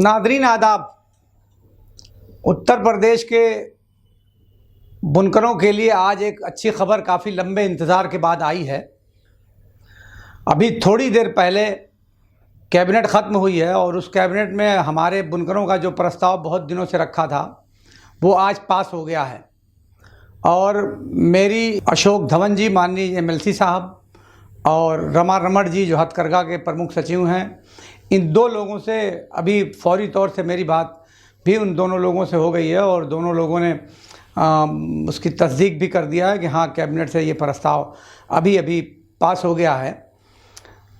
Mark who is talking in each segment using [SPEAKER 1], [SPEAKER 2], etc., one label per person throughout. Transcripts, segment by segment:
[SPEAKER 1] Nadreen आदाब। उत्तर प्रदेश के बुनकरों के लिए आज एक अच्छी खबर काफ़ी लंबे इंतज़ार के बाद आई है। अभी थोड़ी देर पहले कैबिनेट ख़त्म हुई है और उस कैबिनेट में हमारे बुनकरों का जो प्रस्ताव बहुत दिनों से रखा था वो आज पास हो गया है। और मेरी अशोक धवन जी माननीय एमएलसी साहब और रमा रमण जी जो हथकरघा के प्रमुख सचिव हैं, इन दो लोगों से अभी फौरी तौर से मेरी बात भी उन दोनों लोगों से हो गई है और दोनों लोगों ने उसकी तस्दीक भी कर दिया है कि हाँ, कैबिनेट से ये प्रस्ताव अभी पास हो गया है।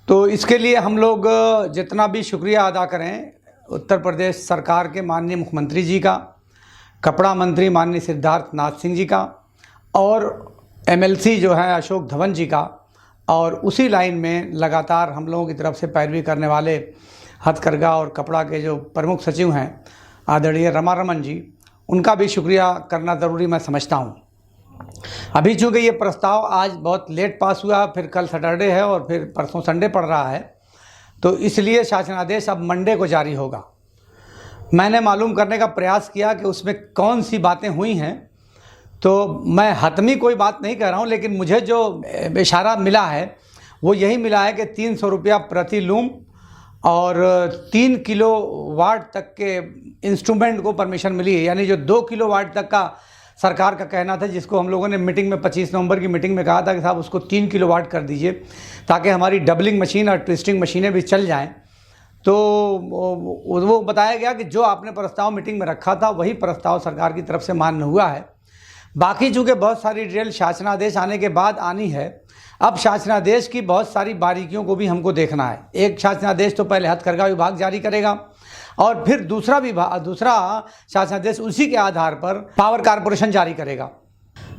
[SPEAKER 1] तो इसके लिए हम लोग जितना भी शुक्रिया अदा करें उत्तर प्रदेश सरकार के माननीय मुख्यमंत्री जी का, कपड़ा मंत्री माननीय सिद्धार्थ नाथ सिंह जी का और एमएलसी जो है अशोक धवन जी का, और उसी लाइन में लगातार हम लोगों की तरफ से पैरवी करने वाले हथकरघा और कपड़ा के जो प्रमुख सचिव हैं आदरणीय रमा रमण जी, उनका भी शुक्रिया करना ज़रूरी मैं समझता हूं। अभी चूँकि ये प्रस्ताव आज बहुत लेट पास हुआ, फिर कल सैटरडे है और फिर परसों संडे पड़ रहा है, तो इसलिए शासनादेश अब मंडे को जारी होगा। मैंने मालूम करने का प्रयास किया कि उसमें कौन सी बातें हुई हैं, तो मैं हतमी कोई बात नहीं कह रहा हूँ, लेकिन मुझे जो इशारा मिला है वो यही मिला है कि 300 रुपया प्रति लूम और 3 किलोवाट तक के इंस्ट्रूमेंट को परमिशन मिली है। यानी जो 2 किलोवाट तक का सरकार का कहना था, जिसको हम लोगों ने मीटिंग में 25 नवंबर की मीटिंग में कहा था कि साहब उसको 3 किलोवाट कर दीजिए ताकि हमारी डबलिंग मशीन और ट्विस्टिंग मशीनें भी चल जाएं। तो वो बताया गया कि जो आपने प्रस्ताव मीटिंग में रखा था वही प्रस्ताव सरकार की तरफ से मान्य हुआ है। बाकी चूँकि बहुत सारी डिटेल शासनादेश आने के बाद आनी है, अब शासनादेश की बहुत सारी बारीकियों को भी हमको देखना है। एक शासनादेश तो पहले हथकरघा विभाग जारी करेगा और फिर दूसरा शासनादेश उसी के आधार पर पावर कारपोरेशन जारी करेगा।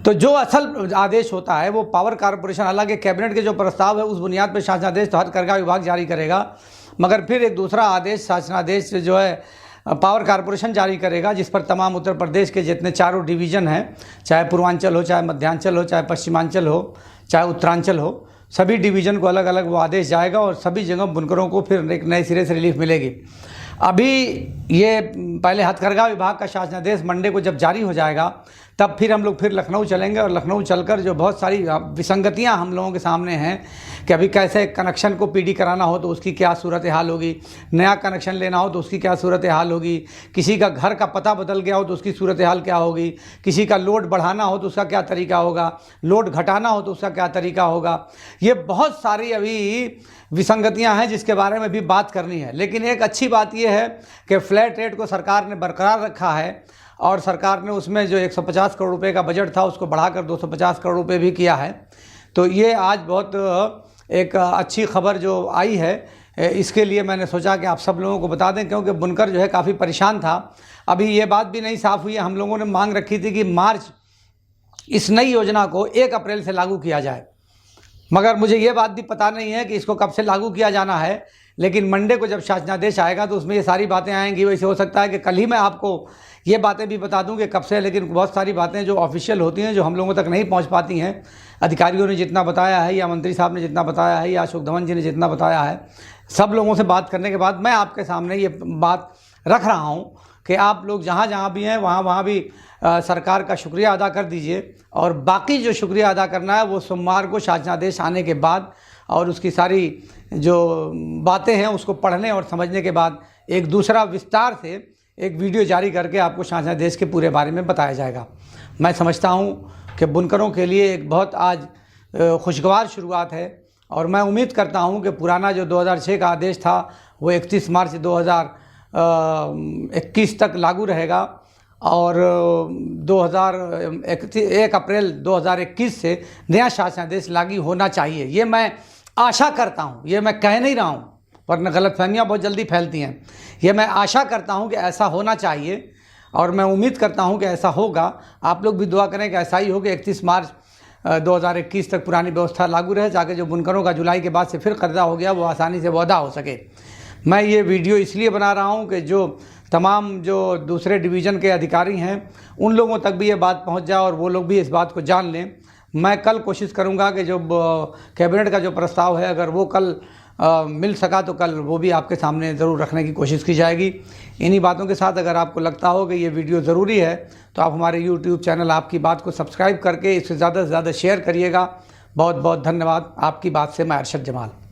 [SPEAKER 1] तो जो असल आदेश होता है वो पावर कारपोरेशन, हालांकि कैबिनेट के जो प्रस्ताव है उस बुनियाद पर शासनादेश तो हथकरघा विभाग जारी करेगा, मगर फिर एक दूसरा आदेश शासनादेश जो है पावर कारपोरेशन जारी करेगा, जिस पर तमाम उत्तर प्रदेश के जितने चारों डिवीज़न हैं, चाहे पूर्वांचल हो, चाहे मध्यांचल हो, चाहे पश्चिमांचल हो, चाहे उत्तरांचल हो, सभी डिवीज़न को अलग अलग वो आदेश जाएगा और सभी जगह बुनकरों को फिर एक नए सिरे से रिलीफ मिलेगी। अभी ये पहले हथकरघा विभाग का शासनादेश मंडे को जब जारी हो जाएगा तब फिर हम लोग फिर लखनऊ चलेंगे और लखनऊ चलकर जो बहुत सारी विसंगतियां हम लोगों के सामने हैं कि अभी कैसे कनेक्शन को पीडी कराना हो तो उसकी क्या सूरत हाल होगी, नया कनेक्शन लेना हो तो उसकी क्या सूरत हाल होगी, किसी का घर का पता बदल गया हो तो उसकी सूरत हाल क्या होगी, किसी का लोड बढ़ाना हो तो उसका क्या तरीका होगा, लोड घटाना हो तो उसका क्या तरीका होगा। ये बहुत सारी अभी विसंगतियां हैं जिसके बारे में भी बात करनी है। लेकिन एक अच्छी बात यह है कि फ्लैट रेट को सरकार ने बरकरार रखा है और सरकार ने उसमें जो 150 करोड़ रुपए का बजट था उसको बढ़ाकर 250 करोड़ रुपए भी किया है। तो ये आज बहुत एक अच्छी खबर जो आई है, इसके लिए मैंने सोचा कि आप सब लोगों को बता दें, क्योंकि बुनकर जो है काफ़ी परेशान था। अभी ये बात भी नहीं साफ़ हुई है, हम लोगों ने मांग रखी थी कि मार्च इस नई योजना को 1 अप्रैल से लागू किया जाए, मगर मुझे ये बात भी पता नहीं है कि इसको कब से लागू किया जाना है। लेकिन मंडे को जब शासनादेश आएगा तो उसमें ये सारी बातें आएंगी। वैसे हो सकता है कि कल ही मैं आपको ये बातें भी बता दूं कि कब से, लेकिन बहुत सारी बातें जो ऑफिशियल होती हैं जो हम लोगों तक नहीं पहुंच पाती हैं, अधिकारियों ने जितना बताया है या मंत्री साहब ने जितना बताया है या अशोक धवन जी ने जितना बताया है, सब लोगों से बात करने के बाद मैं आपके सामने ये बात रख रहा हूँ कि आप लोग जहाँ जहाँ भी हैं वहाँ भी सरकार का शुक्रिया अदा कर दीजिए। और बाकी जो शुक्रिया अदा करना है वो सोमवार को शासनादेश आने के बाद और उसकी सारी जो बातें हैं उसको पढ़ने और समझने के बाद एक दूसरा विस्तार से एक वीडियो जारी करके आपको शासनादेश के पूरे बारे में बताया जाएगा। मैं समझता हूँ कि बुनकरों के लिए एक बहुत आज खुशगवार शुरुआत है और मैं उम्मीद करता हूँ कि पुराना जो 2006 का आदेश था वो 31 मार्च 2021 तक लागू रहेगा और 1 अप्रैल 2021 से नया शासनादेश लागू होना चाहिए। ये मैं आशा करता हूँ, ये मैं कह नहीं रहा हूँ, वरना गलतफहमियाँ बहुत जल्दी फैलती हैं। ये मैं आशा करता हूँ कि ऐसा होना चाहिए और मैं उम्मीद करता हूँ कि ऐसा होगा। आप लोग भी दुआ करें कि ऐसा ही हो कि 31 मार्च 2021 तक पुरानी व्यवस्था लागू रहे, ताकि जो बुनकरों का जुलाई के बाद से फिर कर्जा हो गया वो आसानी से अदा हो सके। मैं ये वीडियो इसलिए बना रहा हूँ कि जो तमाम जो दूसरे डिवीज़न के अधिकारी हैं उन लोगों तक भी ये बात पहुँच जाए और वो लोग भी इस बात को जान लें। मैं कल कोशिश करूँगा कि जो कैबिनेट का जो प्रस्ताव है अगर वो कल मिल सका तो कल वो भी आपके सामने ज़रूर रखने की कोशिश की जाएगी। इन्हीं बातों के साथ अगर आपको लगता हो कि ये वीडियो ज़रूरी है तो आप हमारे YouTube चैनल आपकी बात को सब्सक्राइब करके इसे ज़्यादा से ज़्यादा शेयर करिएगा। बहुत बहुत धन्यवाद। आपकी बात से मैं अरशद जमाल।